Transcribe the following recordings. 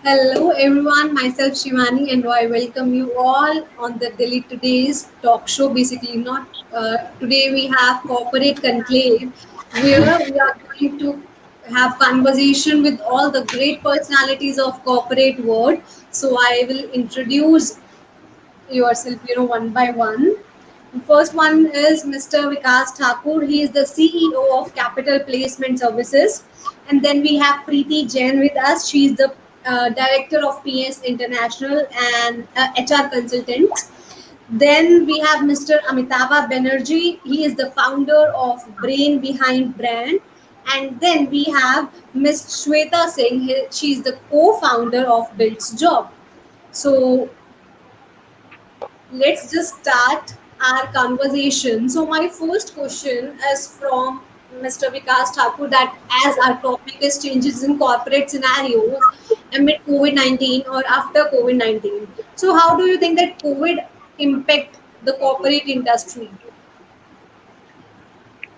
Hello everyone, myself Shivani and I welcome you all on the Delhi Today's talk show. Basically, not today we have corporate conclave where we are going to have conversation with all the great personalities of corporate world. So I will introduce yourself, one by one. The first one is Mr. Vikas Thakur. He is the CEO of Capital Placement Services. And then we have Preeti Jain with us. She is the Director of PS International and HR Consultant. Then we have Mr. Amitava Banerjee. He is the founder of Brain Behind Brand. And then we have Miss Shweta Singh. She is the co-founder of Blitz Job. So let's just start our conversation. So my first question is from Mr. Vikas Thakur that as our topic is changes in corporate scenarios amid COVID-19 or after COVID-19. So how do you think that COVID impact the corporate industry?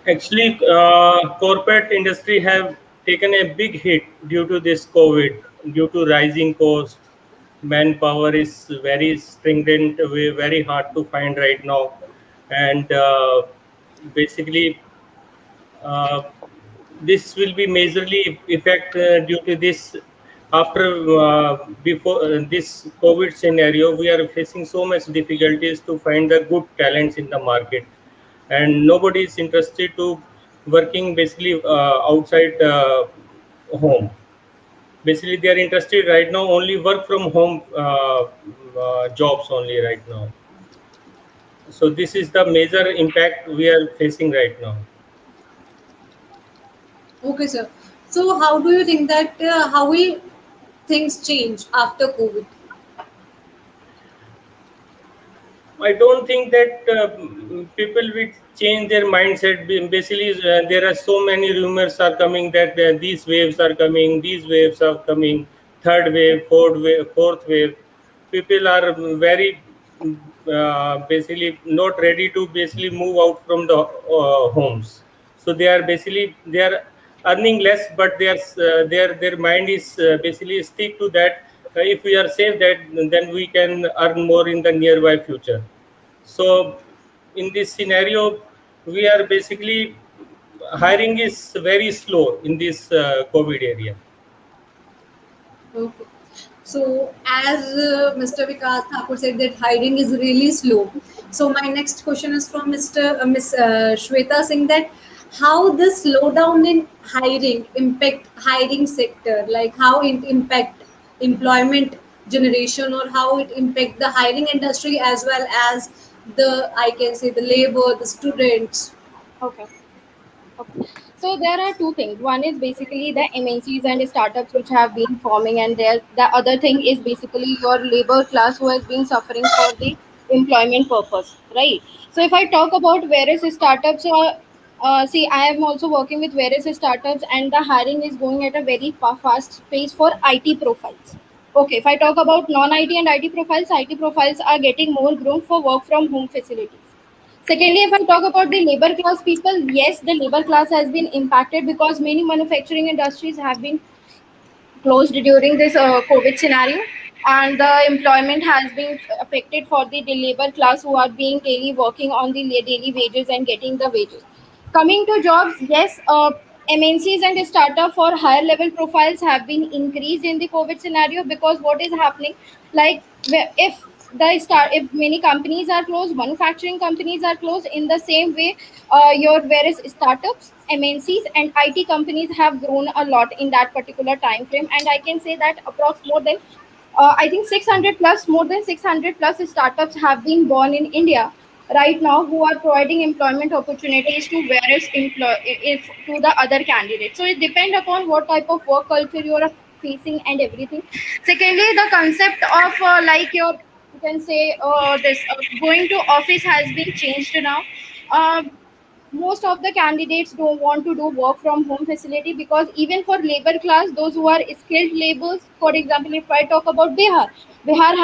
Actually, corporate industry have taken a big hit due to this COVID, due to rising cost. Manpower is very stringent, very hard to find right now, and basically uh, this will be majorly effect due to this. After before this COVID scenario, we are facing so much difficulties to find the good talents in the market, and nobody is interested to working basically outside home. Basically they are interested right now only work from home jobs only right now. So this is the major impact we are facing right now. Okay, sir. So how do you think that how will things change after COVID? I don't think that people will change their mindset. Basically, there are so many rumors are coming that these waves are coming, these waves are coming, third wave, fourth wave. People are very basically not ready to basically move out from the homes. So they are earning less, but their mind is basically stick to that. If we are safe, that then we can earn more in the nearby future. So in this scenario, we are basically hiring is very slow in this COVID area. Okay. So, as Mr. Vikas Thakur said, that hiring is really slow. So, my next question is from Miss Shweta Singh that how the slowdown in hiring impact hiring sector, like how it impact employment generation or how it impact the hiring industry as well as the I can say the labor, the students. Okay. Okay. So there are two things. One is basically the MNCs and startups which have been forming, and there the other thing is basically your labor class who has been suffering for the employment purpose, right? So if I talk about various startups, see, I am also working with various startups, and the hiring is going at a very fast pace for IT profiles. Okay, if I talk about non-IT and IT profiles are getting more groomed for work from home facilities. Secondly, if I talk about the labor class people, yes, the labor class has been impacted because many manufacturing industries have been closed during this COVID scenario, and the employment has been affected for the labor class who are being daily working on the daily wages and getting the wages. Coming to jobs, yes, MNCs and startup for higher level profiles have been increased in the COVID scenario because what is happening, like if many companies are closed, manufacturing companies are closed, in the same way your various startups, MNCs and IT companies have grown a lot in that particular time frame, and I can say that approx more than I think 600 plus, more than 600 plus startups have been born in India right now who are providing employment opportunities to various if to the other candidates. So it depends upon what type of work culture you are facing and everything. Secondly, the concept of like your, you can say this going to office has been changed now. Most of the candidates don't want to do work from home facility because even for labor class, those who are skilled laborers, for example, if I talk about Bihar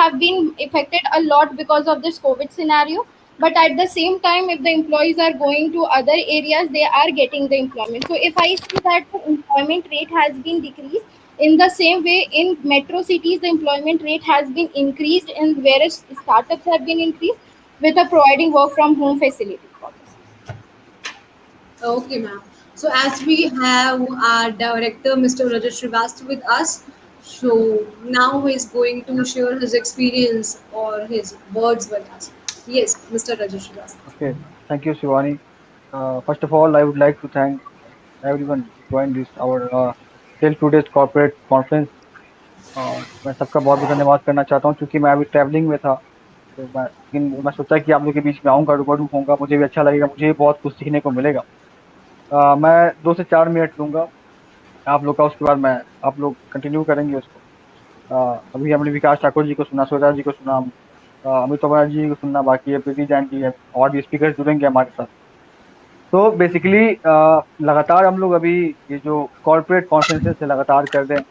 have been affected a lot because of this COVID scenario. But at the same time, if the employees are going to other areas, they are getting the employment. So if I see that the employment rate has been decreased, In the same way, in metro cities, the employment rate has been increased, and whereas startups have been increased with a providing work from home facility for this. Okay, ma'am. So as we have our director, Mr. Rajat Srivastava, with us, so now he is going to share his experience or his words with us. Yes, Mr. Rajat Srivastava. Okay, thank you, Shivani. First of all, I would like to thank everyone joined this our till today's corporate conference. और मैं सबका बहुत बहुत धन्यवाद करना चाहता हूँ क्योंकि मैं अभी ट्रैवलिंग में था, तो मैं सोचा कि आप लोग के बीच में आऊँगा, रूबरू होऊंगा, मुझे भी अच्छा लगेगा, मुझे भी बहुत कुछ सीखने को मिलेगा। मैं 2 से 4 मिनट लूंगा आप लोग का, उसके बाद मैं आप लोग कंटिन्यू करेंगे उसको। अभी हमने विकास ठाकुर जी को सुना, श्वेता जी को सुना, अमितावा जी को सुनना बाकी है, प्रीति जैन जी है, और भी स्पीकर जुड़ेंगे हमारे साथ। तो बेसिकली लगातार हम लोग अभी ये जो कॉर्पोरेट कॉन्फ्रेंसेस से लगातार कर रहे हैं,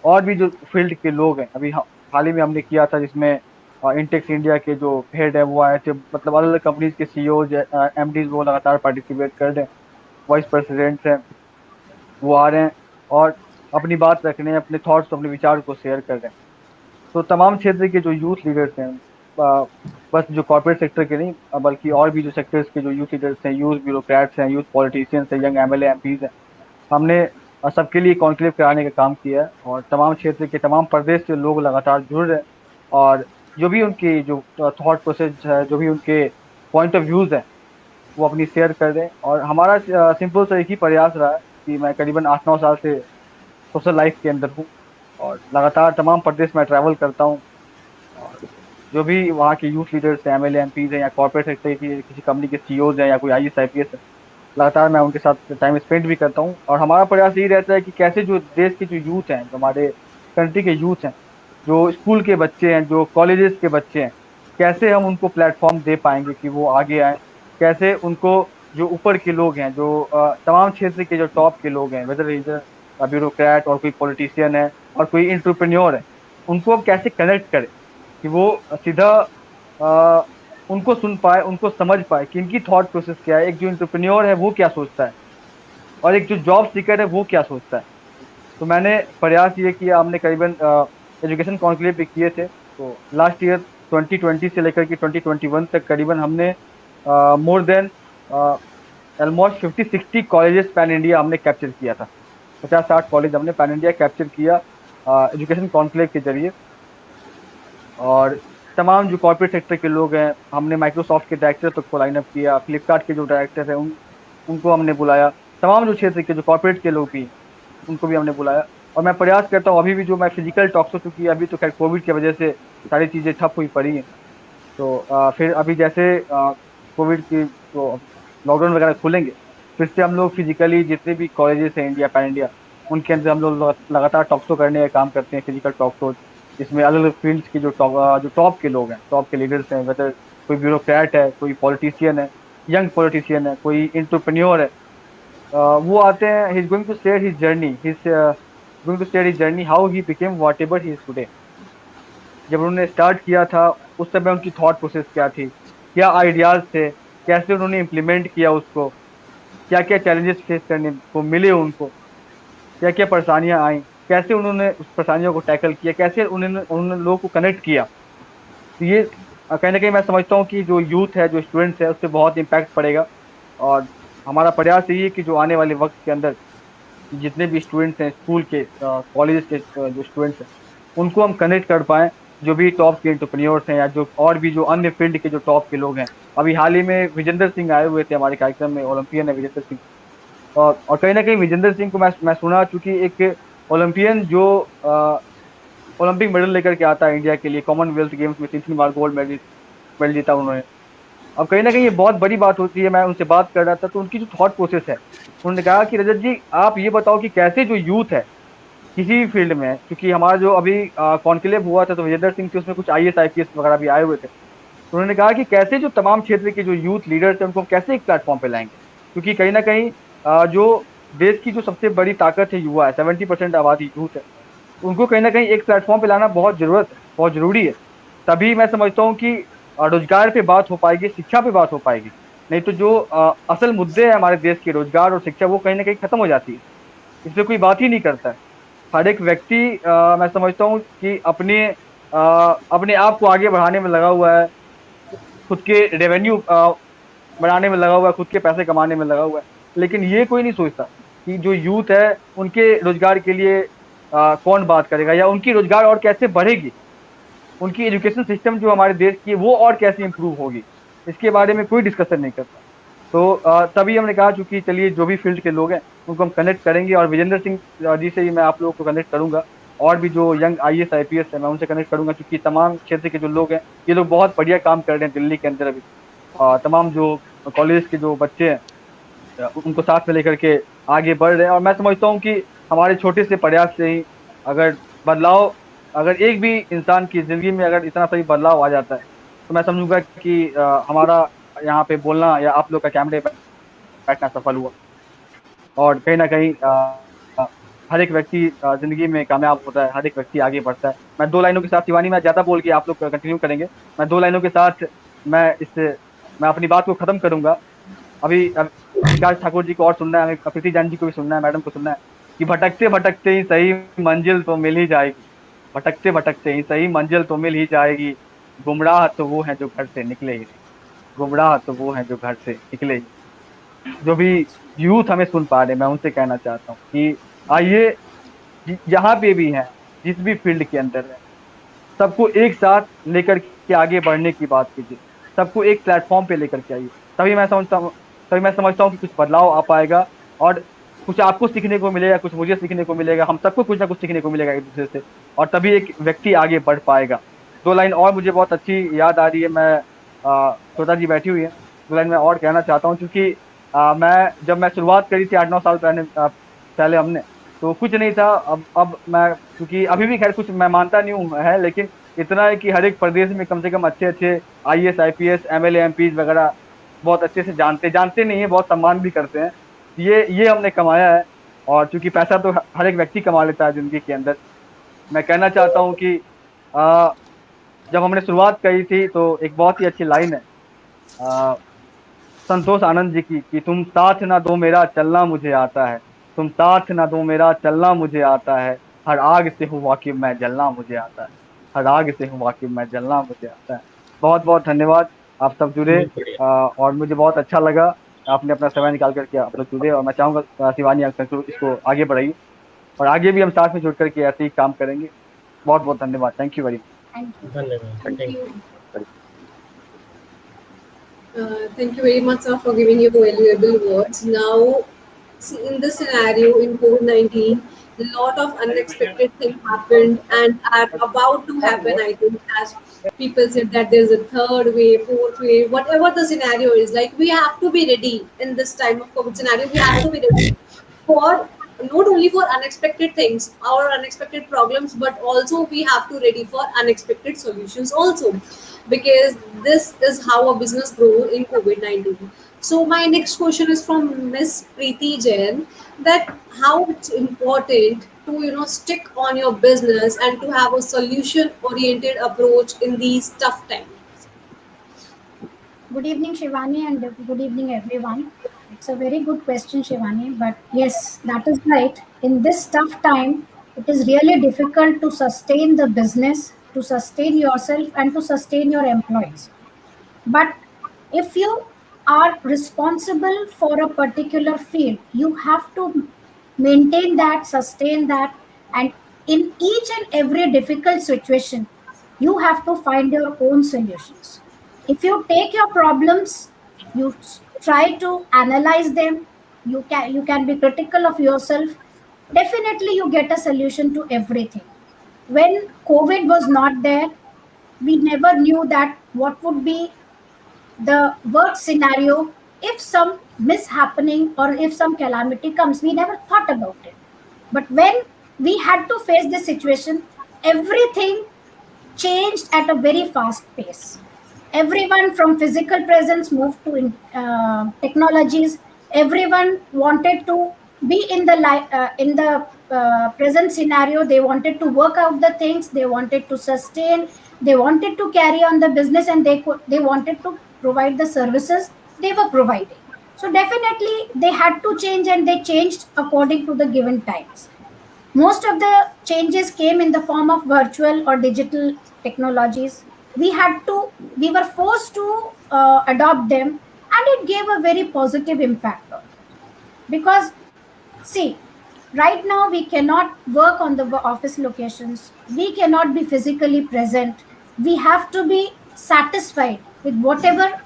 और भी जो फील्ड के लोग हैं, अभी हाल ही में हमने किया था जिसमें इंटेक्स इंडिया के जो हेड है वो आए थे, मतलब अलग अलग कंपनीज के सीईओ एमडीज वो लगातार पार्टिसिपेट कर रहे हैं, वाइस प्रेसिडेंट्स हैं वो आ रहे हैं और अपनी बात रख रहे हैं, अपने थॉट्स अपने विचार को शेयर कर रहे हैं। तो तमाम क्षेत्र के जो यूथ लीडर्स हैं, बस जो कॉर्पोरेट सेक्टर के नहीं बल्कि और भी जो सेक्टर्स के जो यूथ लीडर्स हैं, यूथ ब्यूरोक्रेट्स हैं, यूथ पॉलिटिशियंस हैं, यंग एमएलए एमपीज हैं, हमने सबके लिए कॉन्क्लेव कराने का काम किया है और तमाम क्षेत्र के तमाम प्रदेश से लोग लगातार जुड़ रहे हैं और जो भी उनकी जो थॉट प्रोसेस है, जो भी उनके पॉइंट ऑफ व्यूज़ हैं वो अपनी शेयर कर रहे हैं। और हमारा सिंपल सा एक ही प्रयास रहा है कि मैं करीबन 8-9 साल से सोशल लाइफ के अंदर हूँ और लगातार तमाम प्रदेश में ट्रैवल करता हूँ और जो भी वहाँ के यूथ लीडर्स हैं, एमएलए एमपीज हैं या कॉर्पोरेट सेक्टर की किसी कंपनी के सीईओज हैं या कोई आईएएस आईपीएस है, लगातार मैं उनके साथ टाइम स्पेंड भी करता हूँ। और हमारा प्रयास यही रहता है कि कैसे जो देश के जो यूथ हैं, जो हमारे कंट्री के यूथ हैं, जो स्कूल के बच्चे हैं, जो कॉलेजेस के बच्चे हैं, कैसे हम उनको प्लेटफॉर्म दे पाएंगे कि वो आगे आएँ, कैसे उनको जो ऊपर के लोग हैं, जो तमाम क्षेत्र के जो टॉप के लोग हैं, वेदर इज ब्यूरोक्रेट और कोई पॉलिटिशियन है और कोई एंटरप्रेन्योर है, उनको हम कैसे कनेक्ट करें कि वो सीधा उनको सुन पाए, उनको समझ पाए कि इनकी थॉट प्रोसेस क्या है, एक जो एंटरप्रेन्योर है वो क्या सोचता है और एक जो जॉब सीकर है वो क्या सोचता है। तो मैंने प्रयास ये किया, हमने करीबन एजुकेशन कॉन्क्लेव भी किए थे, तो लास्ट ईयर 2020 से लेकर के 2021 तक करीबन हमने more than almost 50-60 colleges pan India हमने कैप्चर किया था। 50-60 कॉलेज हमने पैन इंडिया कैप्चर किया एजुकेशन कॉन्क्लेव के जरिए। और तमाम जो कॉर्पोरेट सेक्टर के लोग हैं, हमने माइक्रोसॉफ्ट के डायरेक्टर तक को लाइनअप किया, फ्लिपकार्ट के जो डायरेक्टर हैं उनको हमने बुलाया, तमाम जो क्षेत्र के जो कॉर्पोरेट के लोग भी उनको भी हमने बुलाया। और मैं प्रयास करता हूँ अभी भी जो मैं फिजिकल टॉक शो, चूँकि अभी तो खैर कोविड की वजह से सारी चीज़ें ठप हुई पड़ी हैं, तो फिर अभी जैसे कोविड की तो लॉकडाउन वगैरह खुलेंगे, फिर से हम लोग फिजिकली जितने भी कॉलेजेस हैं इंडिया पैन इंडिया उनके अंदर हम लोग लगातार टॉक शो करने का काम करते हैं, फिजिकल टॉक शो, जिसमें अलग अलग फील्ड्स के जो टॉप के लोग हैं, टॉप के लीडर्स हैं, वेदर कोई ब्यूरोक्रेट है, कोई पॉलिटिशियन है, यंग पॉलिटिशियन है, कोई एंटरप्रेन्योर है, वो आते हैं। He is going to share his journey, going to share his journey how he became whatever he is today. जब उन्होंने स्टार्ट किया था उस समय उनकी थॉट प्रोसेस क्या थी, क्या आइडियाज़ थे, कैसे उन्होंने इम्प्लीमेंट किया उसको, क्या क्या चैलेंजेस फेस करने को मिले उनको, क्या क्या परेशानियां आई, कैसे उन्होंने उस परेशानियों को टैकल किया, कैसे उन्होंने लोगों को कनेक्ट किया। तो ये कहीं ना कहीं मैं समझता हूँ कि जो यूथ है, जो स्टूडेंट्स है, उससे बहुत इम्पैक्ट पड़ेगा। और हमारा प्रयास यही है कि जो आने वाले वक्त के अंदर जितने भी स्टूडेंट्स हैं, स्कूल के कॉलेज के जो स्टूडेंट्स हैं, उनको हम कनेक्ट कर पाएँ, जो भी टॉप के एंटरप्रेन्योर्स हैं या जो और भी जो अन्य फील्ड के जो टॉप के लोग हैं। अभी हाल ही में विजेंद्र सिंह आए हुए थे हमारे कार्यक्रम में, ओलंपियन है विजेंद्र सिंह। और कहीं ना कहीं विजेंद्र सिंह को मैं सुना, चूँकि एक ओलंपियन जो ओलंपिक मेडल लेकर के आता है इंडिया के लिए, कॉमनवेल्थ गेम्स में 3 बार गोल्ड मेडल जीता उन्होंने। अब कहीं ना कहीं ये बहुत बड़ी बात होती है। मैं उनसे बात कर रहा था तो उनकी जो थॉट प्रोसेस है, उन्होंने कहा कि रजत जी आप ये बताओ कि कैसे जो यूथ है किसी भी फील्ड में, क्योंकि हमारा जो अभी कॉन्क्लेव हुआ था तो विजेंद्र सिंह थे, उसमें कुछ आईएएस आईपीएस वगैरह भी आए हुए थे। तो उन्होंने कहा कि कैसे जो तमाम क्षेत्र के जो यूथ लीडर्स हैं उनको कैसे एक प्लेटफॉर्म पे लाएंगे, क्योंकि कहीं ना कहीं जो देश की जो सबसे बड़ी ताकत है युवा है, 70% आबादी यूथ है, उनको कहीं ना कहीं एक प्लेटफॉर्म पे लाना बहुत ज़रूरत है, बहुत ज़रूरी है। तभी मैं समझता हूँ कि रोजगार पे बात हो पाएगी, शिक्षा पे बात हो पाएगी। नहीं तो जो असल मुद्दे हैं हमारे देश के, रोजगार और शिक्षा, वो कहीं ना कहीं खत्म हो जाती है। इस पे कोई बात ही नहीं करता है। हर एक व्यक्ति मैं समझता हूँ कि अपने आप को आगे बढ़ाने में लगा हुआ है, खुद के रेवेन्यू बढ़ाने में लगा हुआ है, खुद के पैसे कमाने में लगा हुआ है। लेकिन ये कोई नहीं सोचता कि जो यूथ है उनके रोजगार के लिए कौन बात करेगा, या उनकी रोजगार और कैसे बढ़ेगी, उनकी एजुकेशन सिस्टम जो हमारे देश की है वो और कैसे इंप्रूव होगी, इसके बारे में कोई डिस्कशन नहीं करता। तो तभी हमने कहा चूंकि चलिए जो भी फील्ड के लोग हैं उनको हम कनेक्ट करेंगे, और विजेंद्र सिंह जी से ही मैं आप लोगों को कनेक्ट करूंगा, और भी जो यंग IAS IPS है मैं उनसे कनेक्ट करूंगा, क्योंकि तमाम क्षेत्र के जो लोग हैं ये लोग बहुत बढ़िया काम कर रहे हैं दिल्ली के अंदर अभी। तमाम जो कॉलेज के जो बच्चे हैं उनको साथ में लेकर के आगे बढ़ रहे हैं, और मैं समझता हूँ कि हमारे छोटे से प्रयास से ही अगर बदलाव, अगर एक भी इंसान की जिंदगी में अगर इतना सही बदलाव आ जाता है, तो मैं समझूंगा कि हमारा यहाँ पे बोलना या आप लोग का कैमरे पे बैठना सफल हुआ। और कहीं ना कहीं हर एक व्यक्ति जिंदगी में कामयाब होता है, हर एक व्यक्ति आगे बढ़ता है। मैं दो लाइनों के साथ, शिवानी मैं ज्यादा बोल के आप लोग कंटिन्यू करेंगे, मैं दो लाइनों के साथ मैं इससे मैं अपनी बात को खत्म करूंगा। अभी विकास ठाकुर जी को और सुनना है, हमें प्रीति जान जी को भी सुनना है, मैडम को सुनना है कि भटकते भटकते ही सही मंजिल तो मिल ही जाएगी, भटकते भटकते ही सही मंजिल तो मिल ही जाएगी, गुमराह तो वो है जो घर से निकले ही नहीं, गुमराह तो वो है जो घर से निकले ही। जो भी यूथ हमें सुन पा रहे, मैं उनसे कहना चाहता हूँ कि आइए जहाँ पे भी हैं, जिस भी फील्ड के अंदर है, सबको एक साथ लेकर के आगे बढ़ने की बात कीजिए, सबको एक प्लेटफॉर्म पे लेकर के आइए। तभी मैं समझता हूँ कि कुछ बदलाव आ पाएगा, और कुछ आपको सीखने को मिलेगा, कुछ मुझे सीखने को मिलेगा, हम सबको कुछ ना कुछ सीखने को मिलेगा एक दूसरे से, और तभी एक व्यक्ति आगे बढ़ पाएगा। दो लाइन और मुझे बहुत अच्छी याद आ रही है, मैं श्वेता जी बैठी हुई है, दो लाइन मैं और कहना चाहता हूँ, क्योंकि जब मैं शुरुआत करी थी 8-9 साल पहले हमने, तो कुछ नहीं था। अब मैं, क्योंकि अभी भी खैर कुछ मैं मानता नहीं हूँ है, लेकिन इतना है कि हर एक प्रदेश में कम से कम अच्छे अच्छे IAS IPS MLA MPs वगैरह बहुत अच्छे से जानते नहीं है, बहुत सम्मान भी करते हैं। ये हमने कमाया है, और चूंकि पैसा तो हर एक व्यक्ति कमा लेता है जिंदगी के अंदर। मैं कहना चाहता हूँ कि जब हमने शुरुआत करी थी तो एक बहुत ही अच्छी लाइन है संतोष आनंद जी की, कि तुम साथ ना दो मेरा चलना मुझे आता है, तुम साथ ना दो मेरा चलना मुझे आता है, हर आग से हूँ वाकिफ मैं जलना मुझे आता है, हर आग से हूँ वाकिफ मैं जलना मुझे आता है। बहुत बहुत धन्यवाद, आप सब जुड़े, बहुत बढ़िया। और मुझे बहुत अच्छा लगा आपने अपना समय निकाल करके आप लोग जुड़े, और मैं चाहूंगा शिवानी आप इसको आगे बढ़ाइए, और आगे भी हम साथ में जुड़ करके ऐसे ही काम करेंगे। बहुत बहुत धन्यवाद, thank you very much. Thank you. धन्यवाद, Thank thank you. You. Thank you very much, sir, for giving your valuable words. Now, see, in this scenario in COVID-19, a lot of unexpected things happened and are about to happen. I think, as people said, that there's a third wave, fourth wave, whatever the scenario is, like we have to be ready in this time of COVID scenario. We have to be ready for not only for unexpected things or unexpected problems, but also we have to ready for unexpected solutions also, because this is how a business grow in COVID-19. So my next question is from Miss Preeti Jain, that how it's important to stick on your business and to have a solution oriented approach in these tough times. Good evening, Shivani, and good evening, everyone. It's a very good question, Shivani. But yes, that is right. In this tough time, it is really difficult to sustain the business, to sustain yourself, and to sustain your employees. But if you are responsible for a particular field, you have to maintain that, sustain that, and in each and every difficult situation, you have to find your own solutions. If you take your problems, you try to analyze them, you can be critical of yourself, definitely you get a solution to everything. When COVID was not there, we never knew that what would be the worst scenario if some mishappening or if some calamity comes. We never thought about it, but when we had to face this situation, everything changed at a very fast pace. Everyone from physical presence moved to technologies. Everyone wanted to be in the present scenario. They wanted to work out the things. They wanted to sustain. They wanted to carry on the business, and they wanted to provide the services they were providing. So definitely they had to change, and they changed according to the given times. Most of the changes came in the form of virtual or digital technologies. We were forced to adopt them, and it gave a very positive impact on it. Because, see, right now we cannot work on the office locations, we cannot be physically present, we have to be satisfied with whatever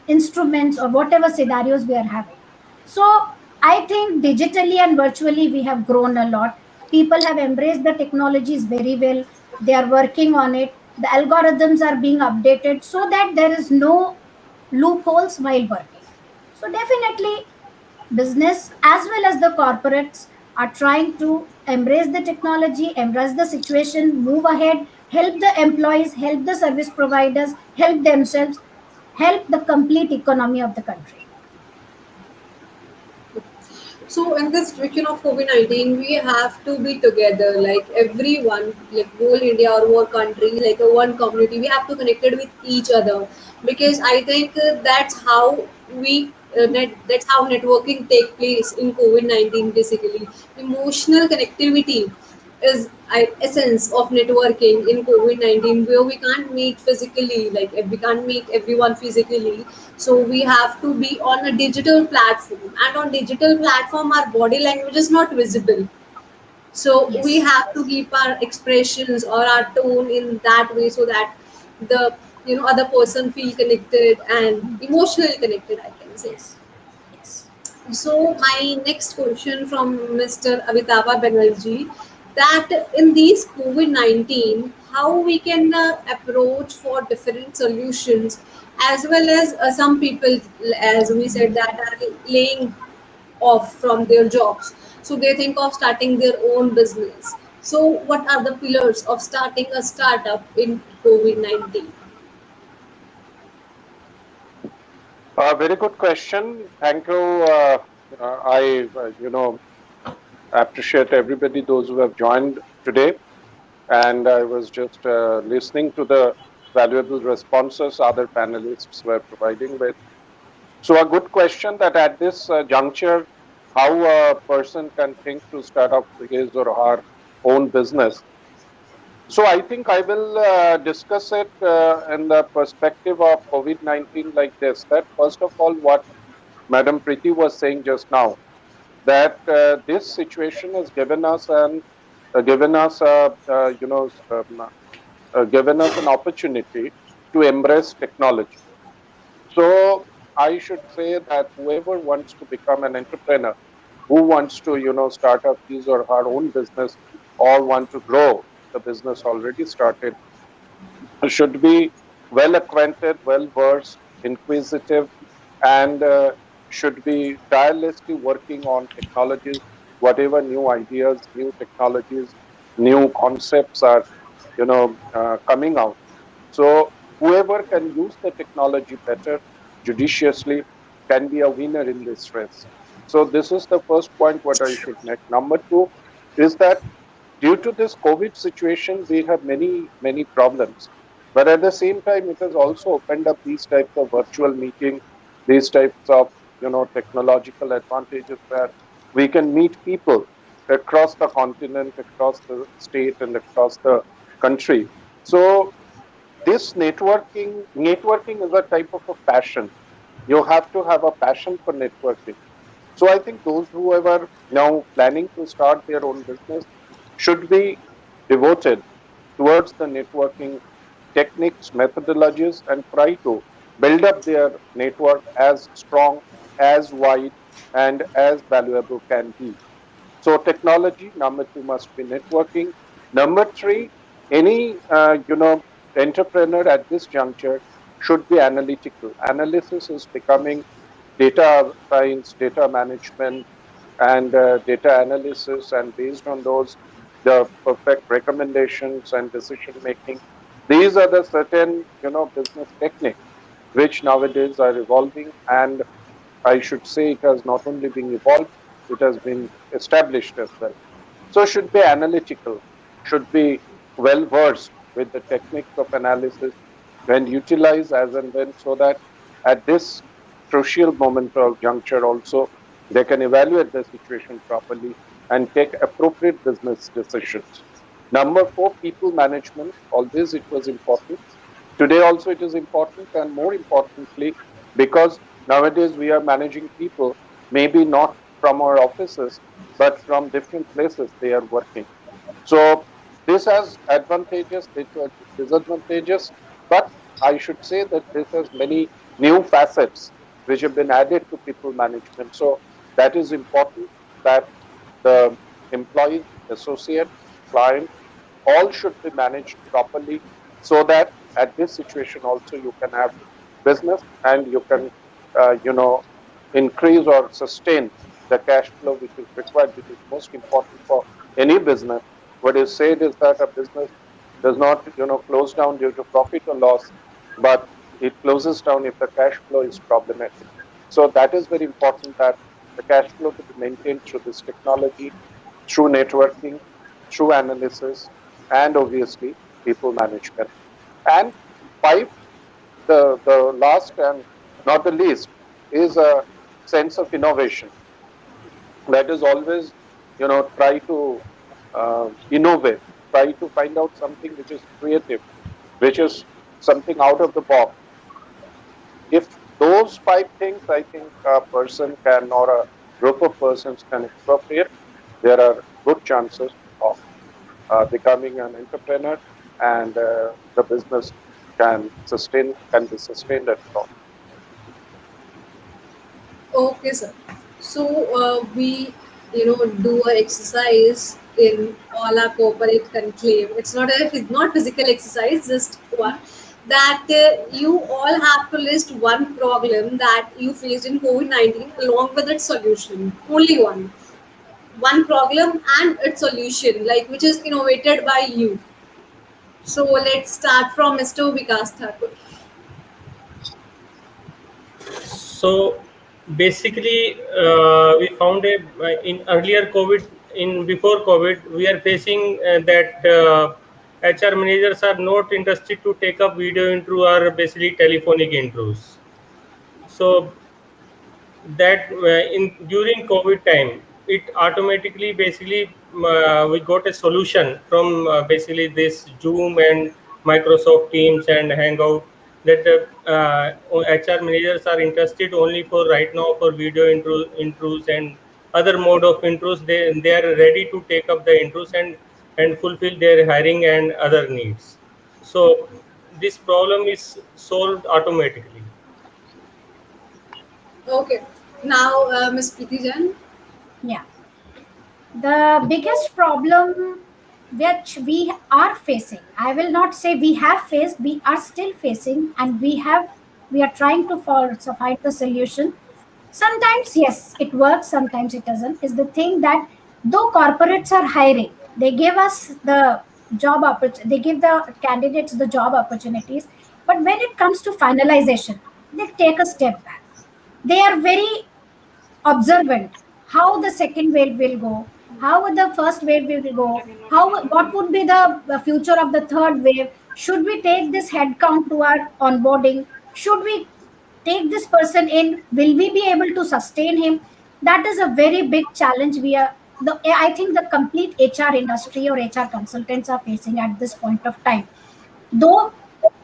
instruments or whatever scenarios we are having. So I think digitally and virtually we have grown a lot. People have embraced the technologies very well. They are working on it. The algorithms are being updated so that there is no loopholes while working. So definitely business as well as the corporates are trying to embrace the technology, embrace the situation, move ahead, help the employees, help the service providers, help themselves, help the complete economy of the country. So in this situation of COVID-19, we have to be together, like everyone, like whole India or whole country, like a one community. We have to connected with each other, because I think that's how networking take place in COVID-19. Basically, emotional connectivity is essence of networking in COVID-19, where we can't meet physically, like we can't meet everyone physically. So we have to be on a digital platform, and on digital platform our body language is not visible. So we Yes, have to keep our expressions or our tone in that way, so that the other person feel connected and emotionally connected, I can say. yes, yes. So my next question from Mr. Amitava Banerjee, that in these COVID-19, how we can approach for different solutions, as well as some people, as we said, that are laying off from their jobs. So they think of starting their own business. So what are the pillars of starting a startup in COVID-19? Very good question. Thank you. I appreciate everybody, those who have joined today. And I was just listening to the valuable responses other panelists were providing with. So, a good question that at this juncture, how a person can think to start up his or her own business. So, I think I will discuss it in the perspective of COVID-19 like this. That first of all, what Madam Preeti was saying just now, that this situation has given us given us given us an opportunity to embrace technology. So I should say that whoever wants to become an entrepreneur, who wants to start up his or her own business, or want to grow the business already started, should be well acquainted, well versed, inquisitive, and should be tirelessly working on technologies, whatever new ideas, new technologies, new concepts are, coming out. So whoever can use the technology better, judiciously, can be a winner in this race. So this is the first point what I should make. Number two is that due to this COVID situation, we have many problems. But at the same time, it has also opened up these types of virtual meeting, these types of technological advantages where we can meet people across the continent, across the state, and across the country. So this networking is a type of a passion. You have to have a passion for networking. So I think those who are now planning to start their own business should be devoted towards the networking techniques, methodologies, and try to build up their network as strong, as wide, and as valuable can be. So technology, number two, must be networking. Number three, any entrepreneur at this juncture should be analytical. Analysis is becoming data science, data management, and data analysis, and based on those, the perfect recommendations and decision making. These are the certain business techniques which nowadays are evolving, and I should say it has not only been evolved, it has been established as well. So should be analytical, should be well versed with the techniques of analysis, when utilized as and when, so that at this crucial moment or juncture also, they can evaluate the situation properly and take appropriate business decisions. Number four, people management. Always it was important. Today also it is important, and more importantly, because nowadays we are managing people, maybe not from our offices, but from different places they are working. So this has advantages, this has disadvantages, but I should say that this has many new facets which have been added to people management. So that is important, that the employees, associate, client, all should be managed properly, so that at this situation also you can have business and you can increase or sustain the cash flow which is required, which is most important for any business. What is said is that a business does not close down due to profit or loss, but it closes down if the cash flow is problematic. So that is very important, that the cash flow to be maintained through this technology, through networking, through analysis, and obviously people management. And five, the last and not the least, is a sense of innovation. That is always, try to innovate, try to find out something which is creative, which is something out of the box. If those five things, I think a person can, or a group of persons can expropriate, there are good chances of becoming an entrepreneur, and the business can be sustained at all. Okay, sir. So we do a exercise in all our corporate conclave. It's not physical exercise, just one. That you all have to list one problem that you faced in COVID-19 along with its solution. Only one. One problem and its solution, like which is innovated by you. So let's start from Mr. Vikas Thakur. So basically, we found in earlier COVID, in before COVID, we are facing that HR managers are not interested to take up video intro or basically telephonic intros. So that in during COVID time, it automatically basically we got a solution from basically this Zoom and Microsoft Teams and Hangout, that HR managers are interested only for right now for video intros and other mode of intros. They are ready to take up the intros and fulfill their hiring and other needs. So this problem is solved automatically. Okay. Now, Miss Preeti Jain. Yeah. The biggest problem which we are facing, I will not say we have faced, we are still facing, and we are trying to find the solution. Sometimes yes, it works, sometimes it doesn't. Is the thing that though corporates are hiring, they give us the they give the candidates the job opportunities, but when it comes to finalization, they take a step back. They are very observant how the second wave will go, how the first wave will go, how what would be the future of the third wave. Should we take this headcount to our onboarding? Should we take this person in? Will we be able to sustain him? That is a very big challenge we are I think the complete HR industry or HR consultants are facing at this point of time. Though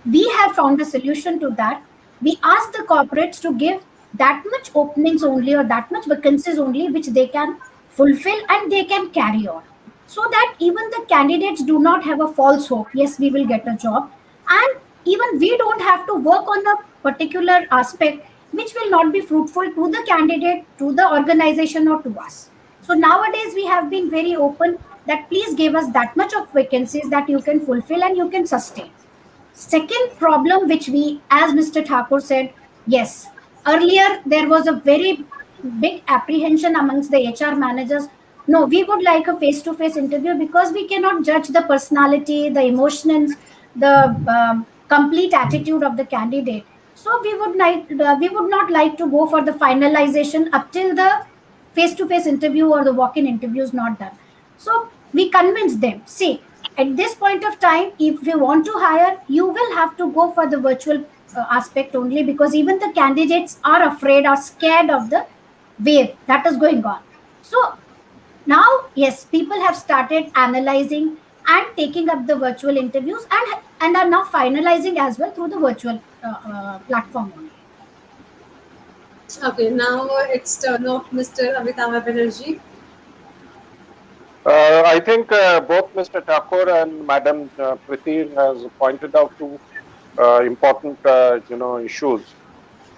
we have found a solution to that, we ask the corporates to give that much openings only or that much vacancies only which they can fulfill and they can carry on, so that even the candidates do not have a false hope, yes, we will get a job, and even we don't have to work on a particular aspect which will not be fruitful to the candidate, to the organization, or to us. So nowadays we have been very open that please give us that much of vacancies that you can fulfill and you can sustain. Second problem, which we, as Mr. Thakur said, yes, earlier there was a very big apprehension amongst the HR managers. No, we would like a face to face interview because we cannot judge the personality, the emotions, the complete attitude of the candidate. So we would not like to go for the finalization up till the face to face interview or the walk in interview is not done. So we convince them, see, at this point of time, if you want to hire, you will have to go for the virtual aspect only, because even the candidates are afraid, are scared of the wave that is going on. So now, yes, people have started analyzing and taking up the virtual interviews, and are now finalizing as well through the virtual platform only. Okay, now it's turn of Mr. Amitava Banerjee. I think both Mr. Thakur and Madam Preeti has pointed out two important, issues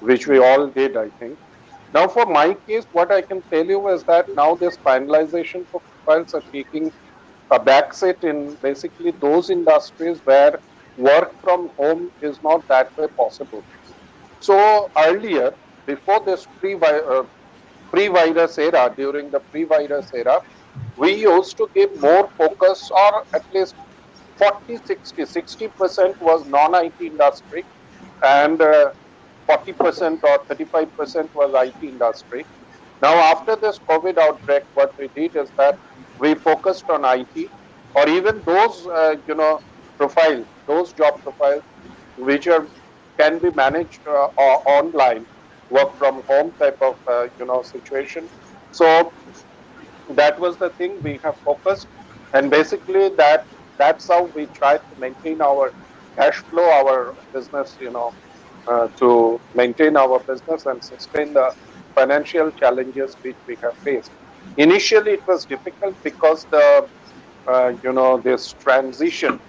which we all did, I think. Now, for my case, what I can tell you is that now this finalization for profiles are taking a backseat in basically those industries where work from home is not that way possible. So earlier, before this pre-virus era, during the pre-virus era, we used to give more focus, or at least 40, 60% was non-IT industry, and 40% or 35% was IT industry. Now, after this COVID outbreak, what we did is that we focused on IT, or even those, profiles, those job profiles which are can be managed online, work from home type of, situation. So that was the thing we have focused, and basically that's how we try to maintain our cash flow, our business, to maintain our business and sustain the financial challenges which we have faced. Initially, it was difficult because this transition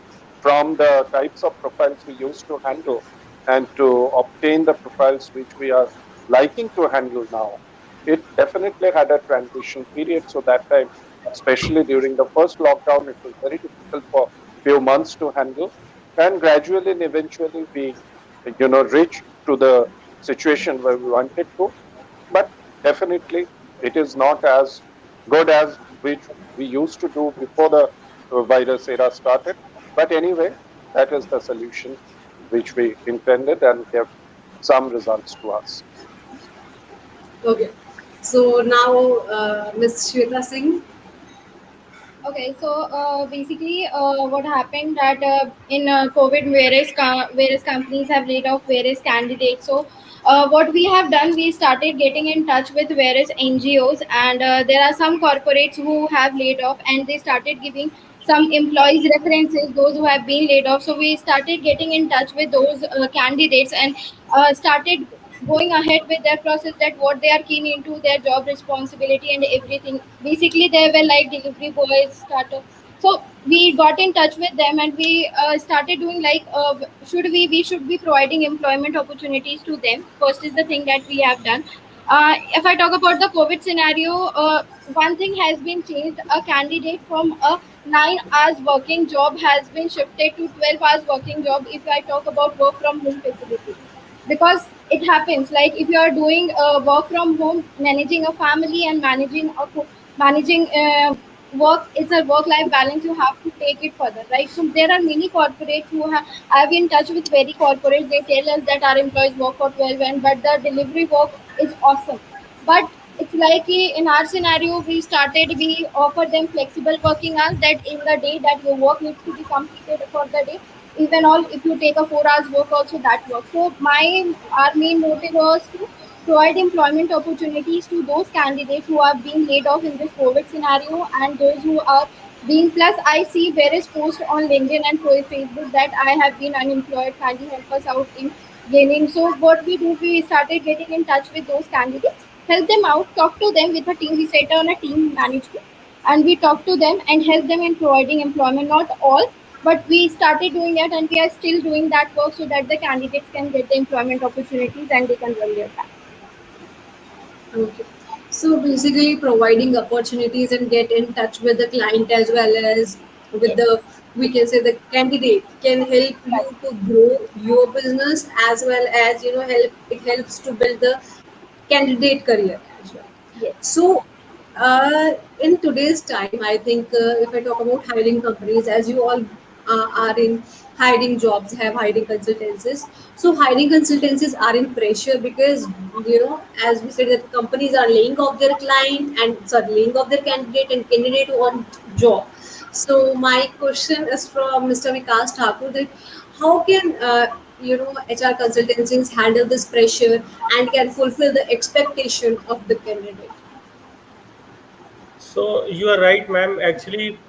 from the types of profiles we used to handle and to obtain the profiles which we are liking to handle now. It definitely had a transition period. So that time, especially during the first lockdown, it was very difficult for few months to handle. And gradually and eventually we, reached to the situation where we wanted to. But definitely it is not as good as which we used to do before the virus era started. But anyway, that is the solution which we intended and gave some results to us. Okay, so now Ms. Shweta Singh. Okay, so basically, what happened that in COVID, various companies have laid off various candidates. So, what we have done, we started getting in touch with various NGOs, and there are some corporates who have laid off, and they started giving some employees references, those who have been laid off. So we started getting in touch with those candidates, and started going ahead with their process, that what they are keen into, their job responsibility and everything. Basically they were like delivery boys, startup. So we got in touch with them, and we started doing like, we should be providing employment opportunities to them. First is the thing that we have done. If I talk about the COVID scenario, one thing has been changed. A candidate from a 9 hours working job has been shifted to 12 hours working job, if I talk about work from home facility. Because it happens, like if you are doing work from home, managing a family and managing work, it's a work life balance, you have to take it further, right? So there are many corporates who have, I've been in touch with very corporates, they tell us that our employees work for 12, and but the delivery work is awesome. But it's like, in our scenario, we offer them flexible working hours, that in the day that your work needs to be completed for the day, even all if you take a 4 hours work also, that works. So our main motive was to provide employment opportunities to those candidates who are being laid off in this COVID scenario, and those who are being, plus I see various posts on LinkedIn and Facebook that I have been unemployed, kindly help us out in gaining. So what we do, we started getting in touch with those candidates, help them out, talk to them with a team, we set on a team management, and we talk to them and help them in providing employment. Not all, but we started doing that, and we are still doing that work, so that the candidates can get the employment opportunities and they can run their time. Okay. So basically, providing opportunities and get in touch with the client as well as with Yes, the, we can say, the candidate can help you right. to grow your business, as well as helps to build the candidate career as well. Yes, So, in today's time, I think if I talk about hiring companies, as you all are in hiring jobs, have hiring consultancies. So, hiring consultancies are in pressure because, as we said, that companies are laying off their client and sorry, laying off their candidate, and candidate want job. So, my question is from Mr. Vikas Thakur, that how can HR consultancies handle this pressure and can fulfill the expectation of the candidate? So you are right, ma'am. Actually,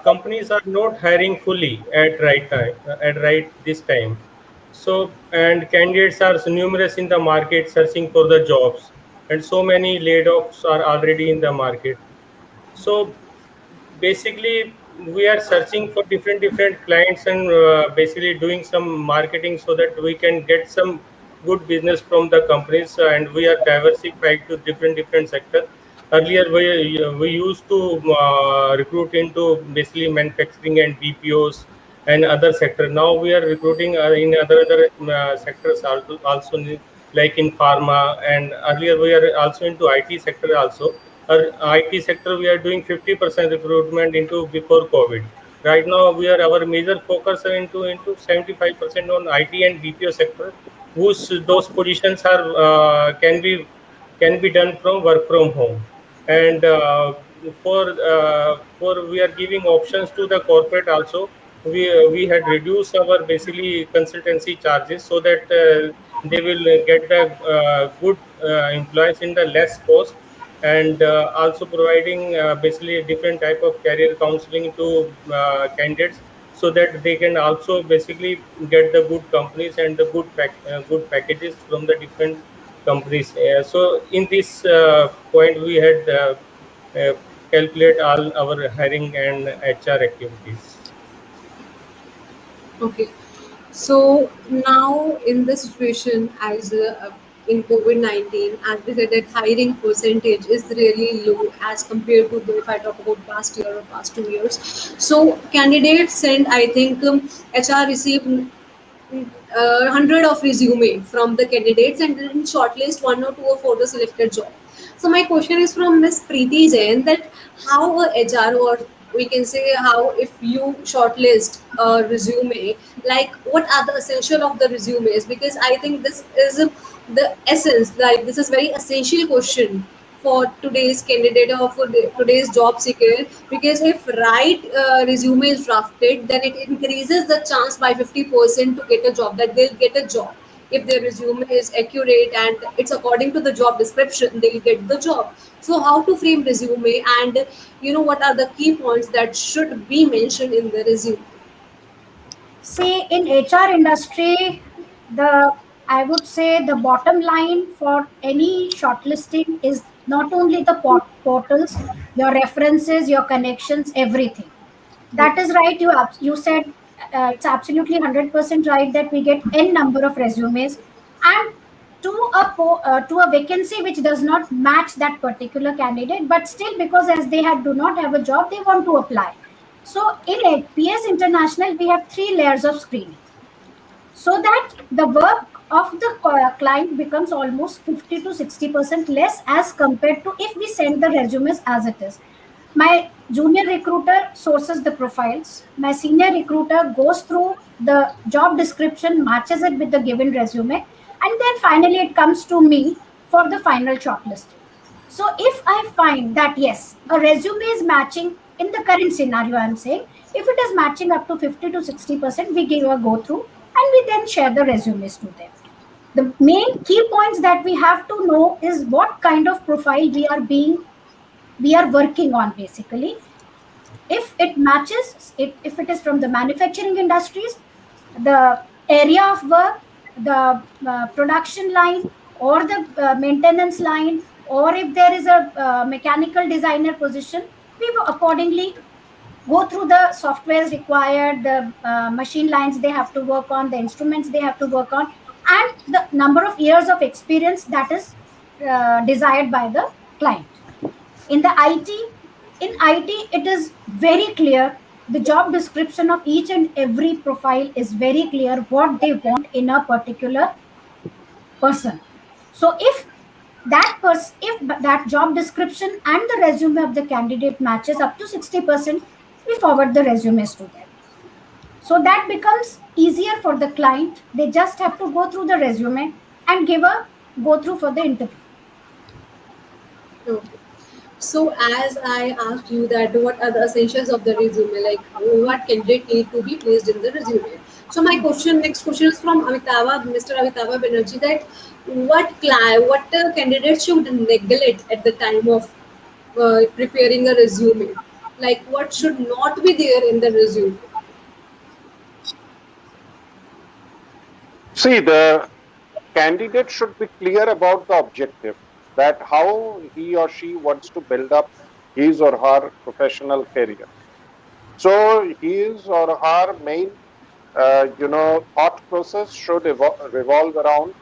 companies are not hiring fully at right time, at right this time. So and candidates are numerous in the market searching for the jobs, and so many layoffs are already in the market. So basically we are searching for different clients and basically doing some marketing so that we can get some good business from the companies, and we are diversified to different sector. Earlier we used to recruit into basically manufacturing and BPOs and other sector. Now we are recruiting in other sectors also like in pharma, and earlier we are also into IT sector also. Our IT sector, we are doing 50% recruitment into before COVID. Right now, our major focus are into 75% on IT and BPO sector, whose those positions are can be done from work from home. And for we are giving options to the corporate also. We had reduced our basically consultancy charges so that they will get the good employees in the less cost, and also providing basically a different type of career counseling to candidates so that they can also basically get the good companies and the good packages from the different companies. So in this point we had uh, calculate all our hiring and HR activities. Okay. So now in this situation, as in COVID-19, as we said, that hiring percentage is really low as compared to the, if I talk about past year or past 2 years. So candidates send, I think, HR received 100 of resume from the candidates and then shortlist one or two for the selected job. So my question is from Miss Preeti Jain, that how a HR, or we can say how, if you shortlist a resume, like what are the essential of the resumes? Because I think this is the essence, like this is very essential question for today's candidate or for today's job seeker, because if right resume is drafted, then it increases the chance by 50% to get a job, that they'll get a job. If their resume is accurate and it's according to the job description, they'll get the job. So how to frame resume, and what are the key points that should be mentioned in the resume? See, in HR industry, the I would say the bottom line for any shortlisting is not only the portals, your references, your connections, everything. That is right. You said it's absolutely 100% right that we get n number of resumes, and to a vacancy which does not match that particular candidate, but still because as they do not have a job, they want to apply. So in PS International, we have three layers of screening, so that the work of the client becomes almost 50 to 60% less as compared to if we send the resumes as it is. My junior recruiter sources the profiles, my senior recruiter goes through the job description, matches it with the given resume, and then finally it comes to me for the final shortlisting. So if I find that yes, a resume is matching in the current scenario, I'm saying if it is matching up to 50 to 60%, we give a go through and we then share the resumes to them. The main key points that we have to know is what kind of profile we are working on basically. If it matches it, if it is from the manufacturing industries, the area of work, the production line or the maintenance line, or if there is a mechanical designer position, we will accordingly go through the softwares required, the machine lines they have to work on, the instruments they have to work on, and the number of years of experience that is desired by the client. In the IT, it is very clear. The job description of each and every profile is very clear what they want in a particular person. So if that job description and the resume of the candidate matches up to 60%, we forward the resumes to them. So that becomes easier for the client. They just have to go through the resume and give a go through for the interview. Okay. So as I asked you that what are the essentials of the resume, like what candidate need to be placed in the resume. So my next question is from Mr. Amitava Banerjee, that what candidates should neglect at the time of preparing a resume? Like what should not be there in the resume? See, the candidate should be clear about the objective, that how he or she wants to build up his or her professional career. So his or her main, thought process should revolve around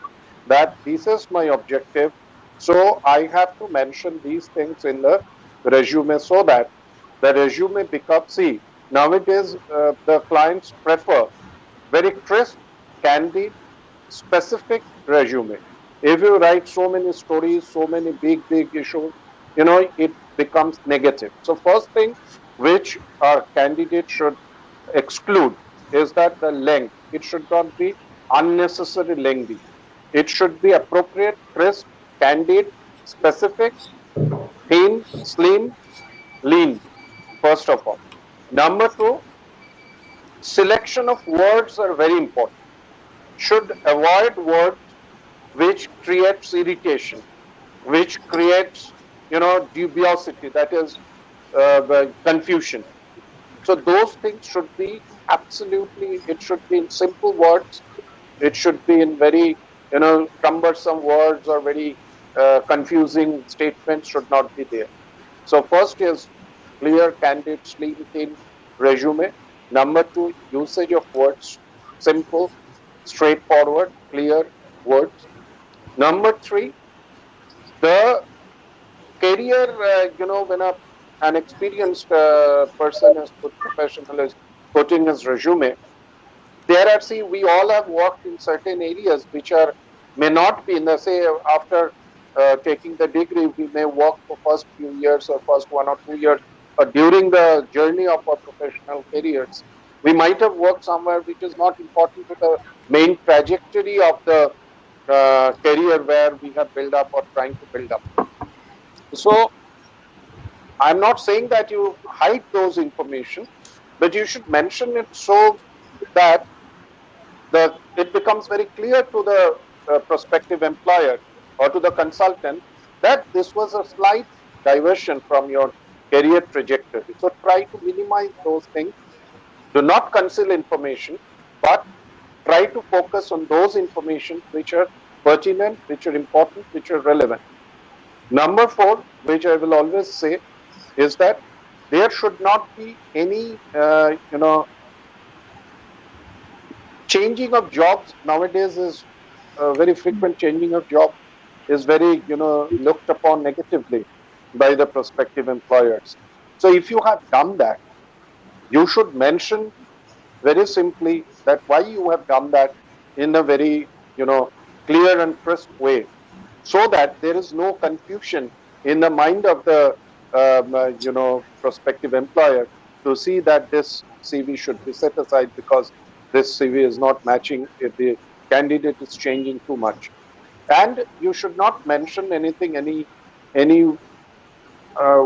that this is my objective. So I have to mention these things in the resume so that the resume becomes, see, nowadays the clients prefer very crisp, candid, specific resume. If you write so many stories, so many big issues, it becomes negative. So first thing which our candidate should exclude is that the length. It should not be unnecessarily lengthy. It should be appropriate, crisp, candid, specific, thin, slim, lean, first of all. Number two, selection of words are very important. Should avoid words which creates irritation, which creates, dubiosity, that is the confusion. So those things should be absolutely, it should be in simple words. It should be in very, cumbersome words or very confusing statements should not be there. So first is clear, candid, slim, thin resume. Number two, usage of words, simple, straightforward, clear words. Number three, the career, when an experienced person is good professional is putting his resume, there are, see, we all have worked in certain areas which are may not be in the, say, after taking the degree, we may work for first few years or first 1 or 2 years, but during the journey of our professional careers, we might have worked somewhere which is not important to the main trajectory of the career where we have built up or trying to build up. So I'm not saying that you hide those information, but you should mention it so that it becomes very clear to the prospective employer or to the consultant that this was a slight diversion from your career trajectory. So try to minimize those things. Do not conceal information, but try to focus on those information which are pertinent, which are important, which are relevant. Number four, which I will always say, is that there should not be any, changing of jobs nowadays is very frequent. Changing of job is very, looked upon negatively by the prospective employers. So if you have done that, you should mention very simply that why you have done that in a very, clear and crisp way, so that there is no confusion in the mind of the prospective employer to see that this CV should be set aside because this CV is not matching if the candidate is changing too much. And you should not mention anything, any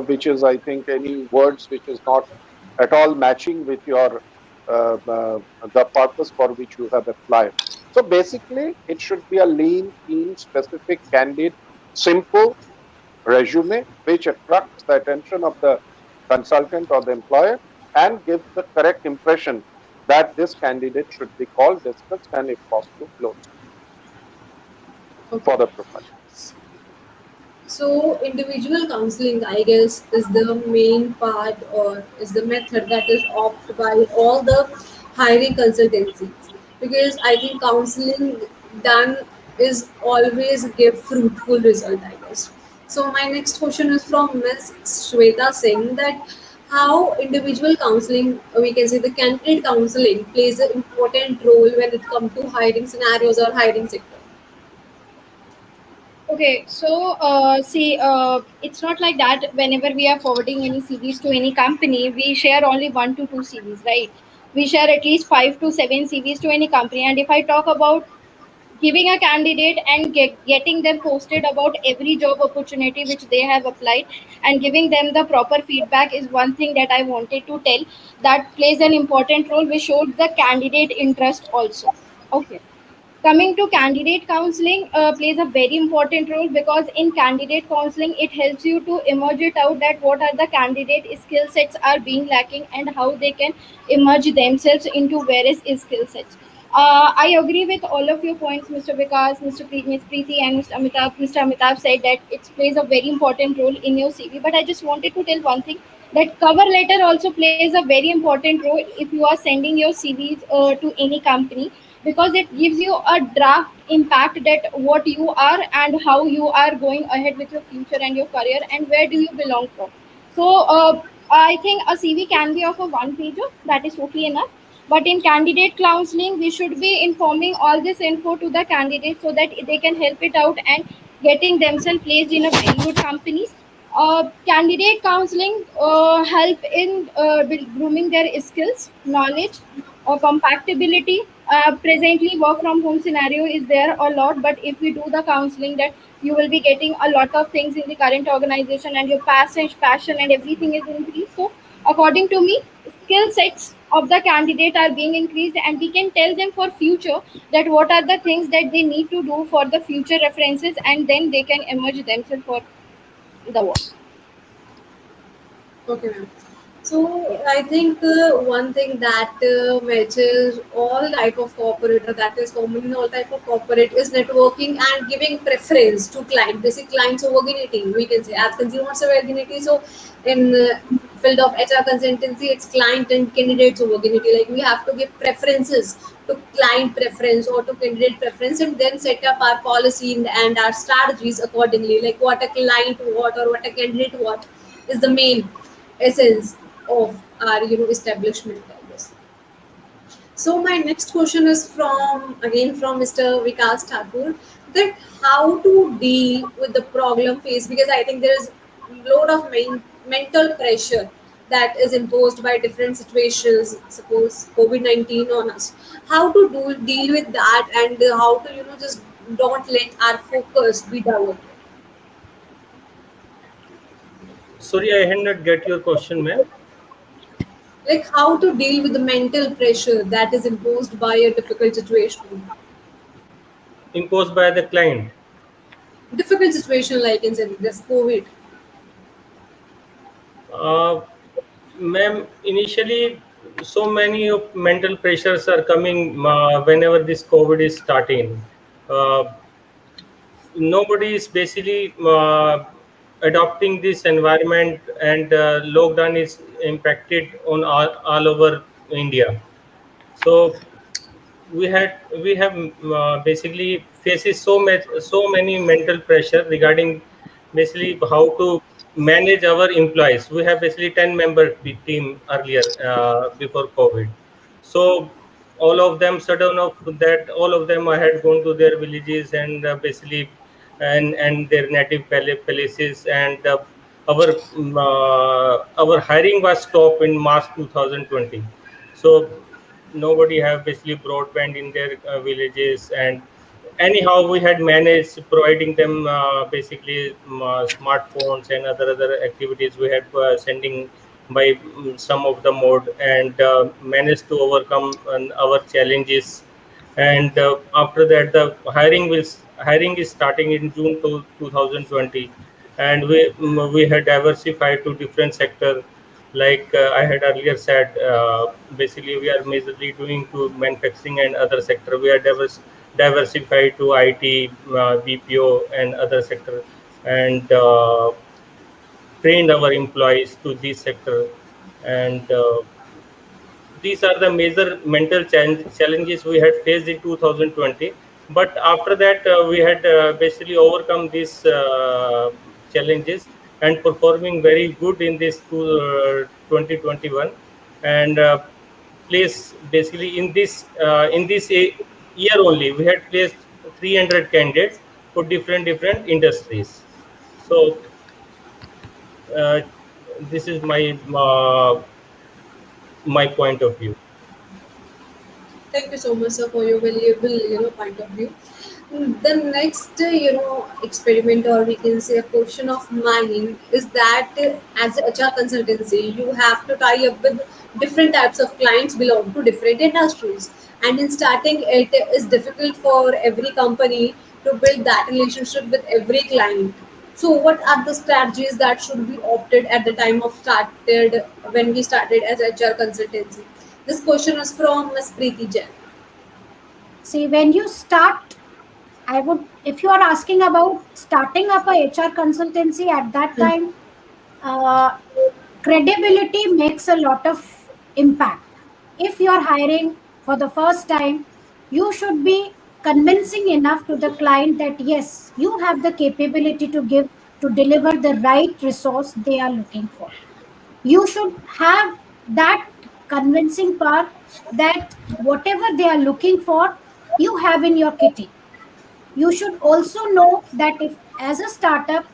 which is, I think, any words which is not at all matching with your the purpose for which you have applied. So basically, it should be a lean, clean, specific, candid, simple resume which attracts the attention of the consultant or the employer and gives the correct impression that this candidate should be called, discussed, and if possible, closed Okay. for the profile. So individual counseling, I guess, is the main part or is the method that is opted by all the hiring consultancies, because I think counseling done is always give fruitful result, I guess. So my next question is from Ms. Shweta Singh, that how individual counseling, we can say the candidate counseling plays an important role when it comes to hiring scenarios or hiring sector. Okay, so see, it's not like that. Whenever we are forwarding any CVs to any company, we share only 1 to 2 CVs, right? We share at least 5 to 7 CVs to any company. And if I talk about giving a candidate and getting them posted about every job opportunity which they have applied, and giving them the proper feedback is one thing that I wanted to tell, that plays an important role, which showed the candidate interest also. Okay. Coming to candidate counseling, plays a very important role, because in candidate counseling it helps you to emerge it out that what are the candidate skill sets are being lacking, and how they can emerge themselves into various skill sets. I agree with all of your points, Mr. Vikas, Ms. Preeti, and Mr. Amitabh. Mr. Amitabh said that it plays a very important role in your CV. But I just wanted to tell one thing, that cover letter also plays a very important role if you are sending your CVs to any company, because it gives you a draft impact that what you are and how you are going ahead with your future and your career, and where do you belong from. So I think a CV can be of a one pager, that is totally enough. But in candidate counseling, we should be informing all this info to the candidate, so that they can help it out and getting themselves placed in a very good companies. Candidate counseling help in grooming their skills, knowledge, or compatibility. Presently work from home scenario is there a lot, but if we do the counseling, that you will be getting a lot of things in the current organization, and your passion and everything is increased. So according to me, skill sets of the candidate are being increased, and we can tell them for future that what are the things that they need to do for the future references, and then they can emerge themselves for the work. Okay, ma'am. So Yes. I think one thing that matches all type of corporate, or that is common in all type of corporate, is networking and giving preference to client. Basic client sovereignty, we can say, as consumer sovereignty. So in field of HR consultancy, it's client and candidate sovereignty. Like we have to give preferences to client preference or to candidate preference, and then set up our policy and our strategies accordingly. Like what a client what or what a candidate what is the main essence of our establishment like this. So my next question is from Mr. Vikas Thakur, that how to deal with the problem faced, because I think there is load of mental pressure that is imposed by different situations, suppose COVID-19 on us. How to deal with that, and how to just don't let our focus be diverted. Sorry, I had not get your question, ma'am. Like how to deal with the mental pressure that is imposed by a difficult situation. Imposed by the client. Difficult situation like in say, this COVID. Uh, Ma'am, initially, so many of mental pressures are coming whenever this COVID is starting. Uh, Nobody is basically adopting this environment, and lockdown is impacted on all over India. So we have basically faces so many mental pressure regarding basically how to manage our employees. We have basically 10-member team earlier before COVID. So all of them, sudden of that, all of them had gone to their villages, and basically and their native places, and our hiring was stopped in March 2020. So nobody have basically broadband in their villages, and anyhow we had managed providing them basically smartphones and other activities we had sending by some of the mode, and managed to overcome our challenges. And after that, the hiring is starting in June 2020, and we had diversified to different sector. Like I had earlier said, basically we are majorly doing to manufacturing and other sector. We are diversified to IT, BPO, and other sector, and trained our employees to this sector. And these are the major mental challenges we had faced in 2020. But after that, we had basically overcome these challenges, and performing very good in this 2021. And place basically in this year only we had placed 300 candidates for different industries. So uh, this is my point of view. Thank you so much, sir, for your valuable, point of view. The next, experiment, or we can say a question of mine, is that as a HR consultancy, you have to tie up with different types of clients belong to different industries, and in starting, it is difficult for every company to build that relationship with every client. So, what are the strategies that should be opted at the time of started when we started as HR consultancy? This question is from Ms. Preeti Jain. See, when you start, I would, if you are asking about starting up a HR consultancy at that time, uh, credibility makes a lot of impact. If you are hiring for the first time, you should be convincing enough to the client that yes, you have the capability to give, to deliver the right resource they are looking for. You should have that convincing power that whatever they are looking for, you have in your kitty. You should also know that if as a startup,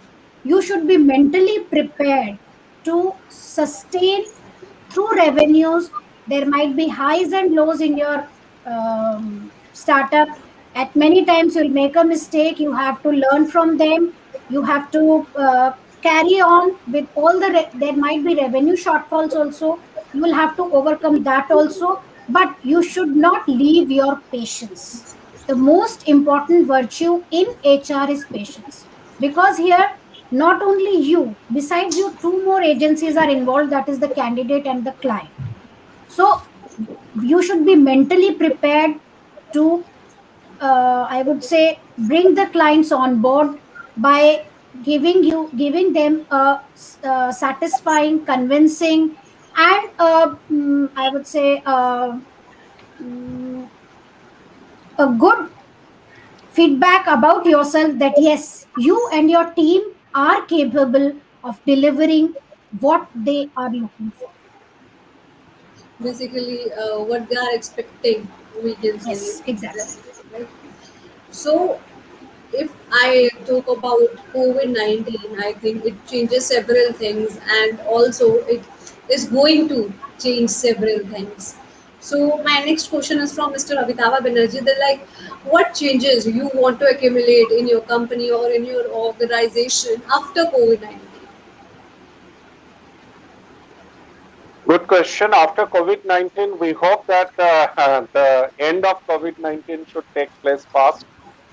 you should be mentally prepared to sustain through revenues. There might be highs and lows in your startup. At many times you'll make a mistake, you have to learn from them. You have to carry on with all the there might be revenue shortfalls also. You will have to overcome that also, but you should not leave your patience. The most important virtue in HR is patience, because here not only you, besides you, two more agencies are involved, that is the candidate and the client. So you should be mentally prepared to, I would say, bring the clients on board by giving them a, satisfying, convincing, and I would say mm, a good feedback about yourself that yes, you and your team are capable of delivering what they are looking for. Basically, what they are expecting, we can say. Yes, exactly. Right? So, if I talk about COVID-19, I think it changes several things, and also it is going to change several things. So, my next question is from Mr. Amitava Banerjee. They're like, what changes you want to accumulate in your company or in your organization after COVID-19? Good question. After COVID-19, we hope that the end of COVID-19 should take place fast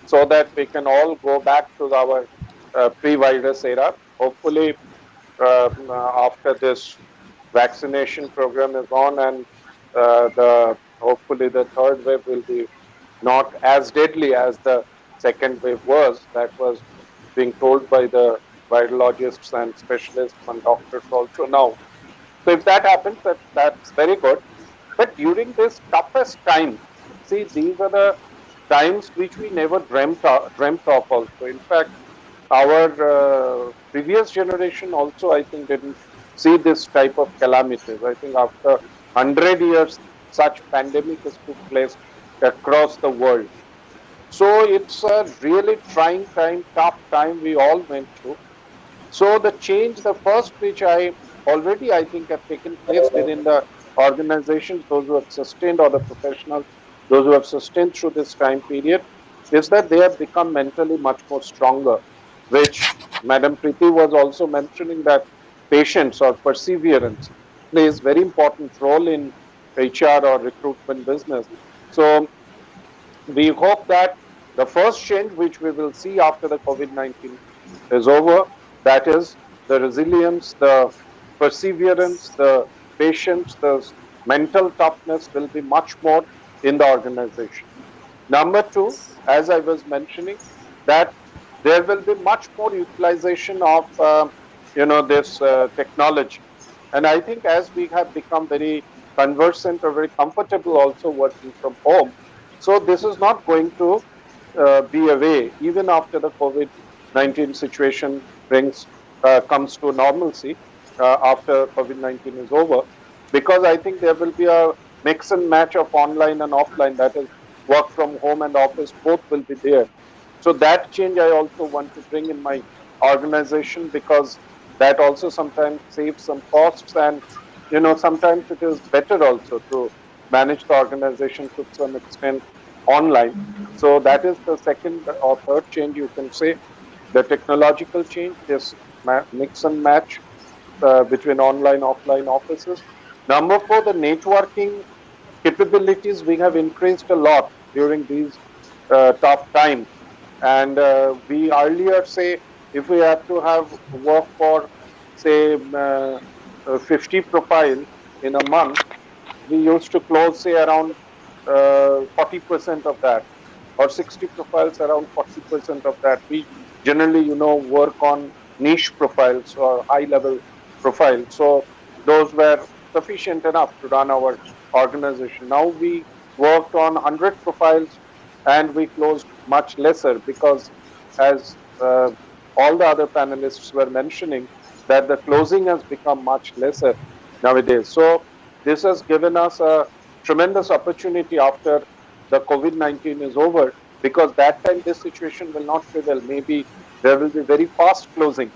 so that we can all go back to our pre-virus era. Hopefully, after this vaccination program is on and the hopefully the third wave will be not as deadly as the second wave was. That was being told by the virologists and specialists and doctors also now. So if that happens, that's very good. But during this toughest time, see, these are the times which we never dreamt of also. In fact, our previous generation also, I think, didn't see this type of calamities. I think after 100 years, such pandemic has took place across the world. So it's a really trying time, tough time we all went through. So the change, the first which I already I think have taken place within the organizations, those who have sustained or the professionals, those who have sustained through this time period, is that they have become mentally much more stronger, which Madam Preeti was also mentioning that patience or perseverance plays very important role in HR or recruitment business. So we hope that the first change which we will see after the COVID-19 is over, that is the resilience, the perseverance, the patience, the mental toughness will be much more in the organization. Number two, as I was mentioning, that there will be much more utilization of this technology, and I think as we have become very conversant or very comfortable also working from home, so this is not going to be away even after the COVID-19 situation brings comes to normalcy after COVID-19 is over, because I think there will be a mix and match of online and offline, that is work from home and office, both will be there. So that change I also want to bring in my organization, because that also sometimes saves some costs, and sometimes it is better also to manage the organization to some extent online. So that is the second or third change you can say, the technological change, this mix and match between online, offline offices. Number four, the networking capabilities we have increased a lot during these tough times. And we earlier say if we have to have work for say 50 profiles in a month, we used to close say around 40% of that, or 60 profiles, around 40% of that. We generally, work on niche profiles or high level profiles. So those were sufficient enough to run our organization. Now we worked on 100 profiles and we closed much lesser because, as all the other panelists were mentioning, that the closing has become much lesser nowadays. So this has given us a tremendous opportunity after the COVID-19 is over, because that time this situation will not prevail. Maybe there will be very fast closings.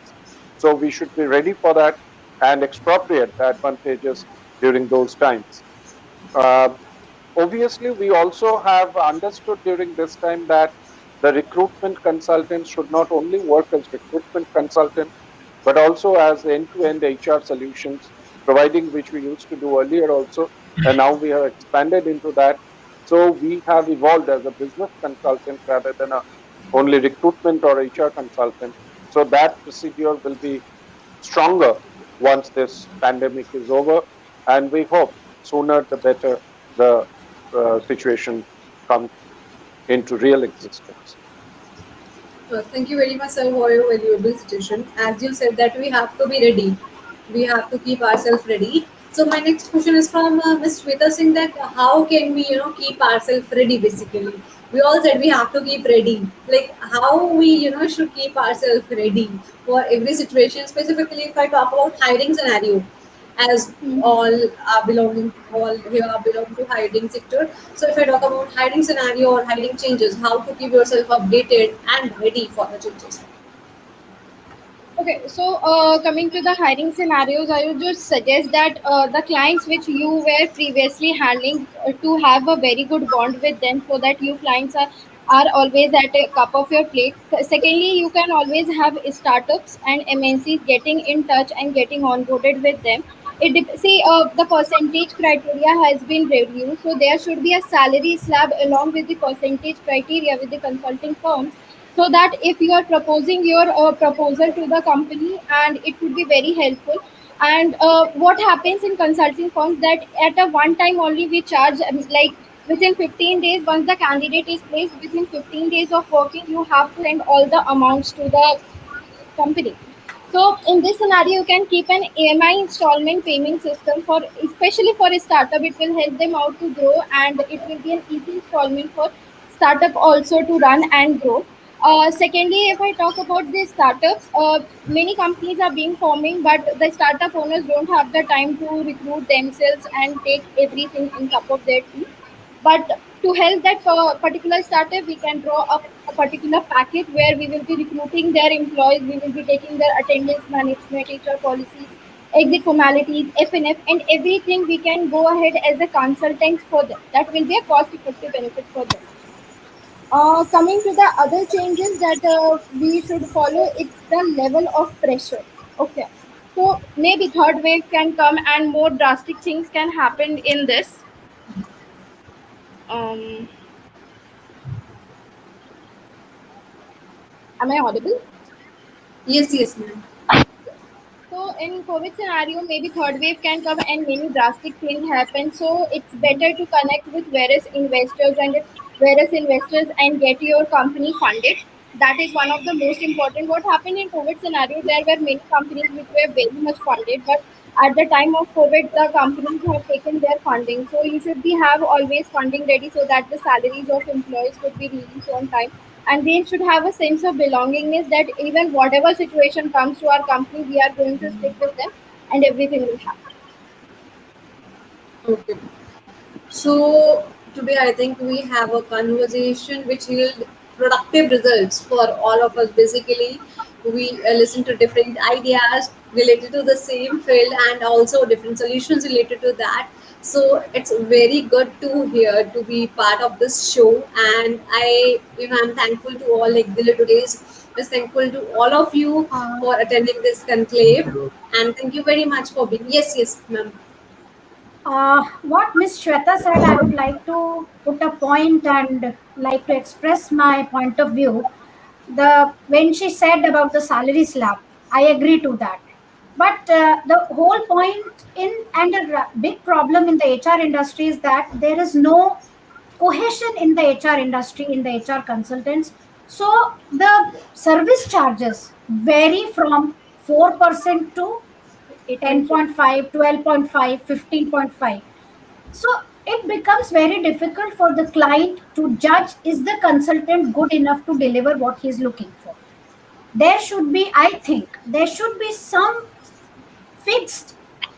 So we should be ready for that and expropriate the advantages during those times. Uh, Obviously, we also have understood during this time that the recruitment consultants should not only work as recruitment consultants, but also as end-to-end HR solutions, providing which we used to do earlier also, and now we have expanded into that. So we have evolved as a business consultant rather than a only recruitment or HR consultant. So that procedure will be stronger once this pandemic is over, and we hope sooner the better the situation comes into real existence. Thank you very much, sir, for your valuable suggestion. As you said that we have to be ready, we have to keep ourselves ready. So my next question is from Ms. Shweta Singh, that how can we, keep ourselves ready? Basically, we all said we have to keep ready. Like how we, should keep ourselves ready for every situation. Specifically, if I talk about hiring scenario, as all are belonging, all here are belong to hiring sector. So if I talk about hiring scenario or hiring changes, how to keep yourself updated and ready for the changes. Okay, so coming to the hiring scenarios, I would just suggest that the clients which you were previously handling, to have a very good bond with them, so that you clients are always at a cup of your plate. Secondly, you can always have startups and MNCs getting in touch and getting onboarded with them. See, the percentage criteria has been reviewed, so there should be a salary slab along with the percentage criteria with the consulting firms, so that if you are proposing your proposal to the company, and it would be very helpful. And what happens in consulting firms, that at a one time only we charge, like within 15 days, once the candidate is placed, within 15 days of working, you have to send all the amounts to the company. So in this scenario, you can keep an AMI installment payment system for, especially for a startup. It will help them out to grow, and it will be an easy installment for startup also to run and grow. Secondly, if I talk about the startups, many companies are being forming, but the startup owners don't have the time to recruit themselves and take everything in cup of their tea. But to help that particular startup, we can draw up a particular package where we will be recruiting their employees, we will be taking their attendance management, HR policies, exit formalities, FNF, and everything. We can go ahead as a consultant for them. That will be a cost effective benefit for them. Coming to the other changes that we should follow, it's the level of pressure. Okay. So maybe third wave can come and more drastic things can happen in this. Um, am I audible? Yes, yes, ma'am. So in COVID scenario, maybe third wave can come and many drastic things happen. So it's better to connect with various investors and get your company funded. That is one of the most important. What happened in COVID scenario? There were many companies which were very much funded, but at the time of COVID, the companies have taken their funding. So you should be have always funding ready, so that the salaries of employees could be released on time, and they should have a sense of belongingness, that even whatever situation comes to our company, we are going to stick with them, and everything will happen. Okay. So today I think we have a conversation which yield productive results for all of us. Basically, we listen to different ideas related to the same field and also different solutions related to that. So it's very good to hear to be part of this show, and I'm thankful to all like Dilla today's is thankful to all of you Uh, for attending this Thank conclave, you. and thank you very much for being. Yes, ma'am. what Miss Shweta said, I would like to put a point and like to express my point of view. When she said about the salary slab, I agree to that. But the whole point in and a big problem in the HR industry is that there is no cohesion in the HR industry, in the HR consultants. So the service charges vary from 4% to 8.3. 10.5, 12.5, 15.5. So it becomes very difficult for the client to judge is the consultant good enough to deliver what he is looking for. There should be, I think, there should be some fixed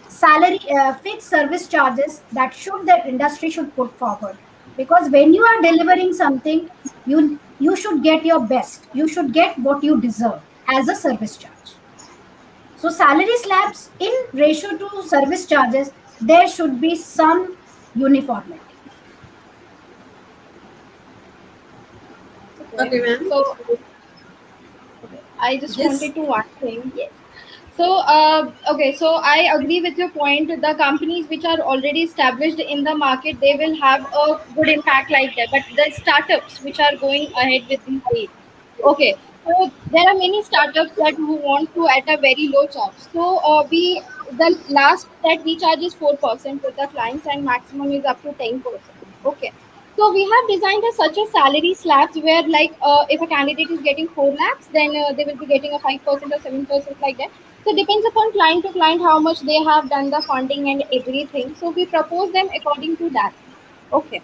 salary, fixed service charges that should the industry should put forward. Because when you are delivering something, you should get your best. You should get what you deserve as a service charge. So salary slabs in ratio to service charges, there should be some uniformity. Okay. Okay, ma'am. So okay, I just Yes. wanted to one thing. Yes. So, okay, so I agree with your point. The companies which are already established in the market, they will have a good impact like that. But the startups which are going ahead with these days, okay, so there are many startups that who want to at a very low charge. So, the last that we charge is 4% with the clients, and maximum is up to 10%. Okay. So we have designed such a salary slabs where like if a candidate is getting 4 lakhs, then they will be getting a 5% or 7% like that. So depends upon client to client how much they have done the funding and everything. So we propose them according to that. Okay.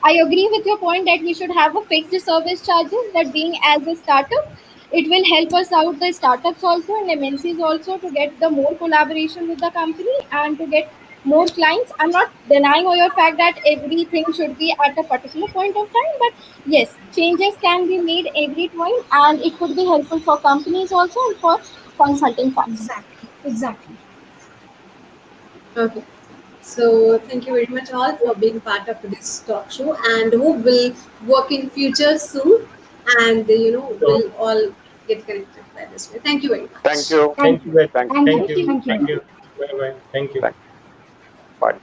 I agree with your point that we should have a fixed service charges, that being as a startup, it will help us out the startups also and MNCs also to get the more collaboration with the company and to get more clients. I'm not denying or your fact that everything should be at a particular point of time, but yes, changes can be made every time and it could be helpful for companies also and for consulting firms. Exactly. Exactly. Okay. So thank you very much all for being part of this talk show, and hope we'll work in future soon, and So, we'll all get connected by this way. Thank you very Thank much. you. Thank thank you you. very much. Thank Thank you. Thank you. you. Thank you. Thank you. Thank Ma'am. you. Bye bye. Thank you. Thank. Bye.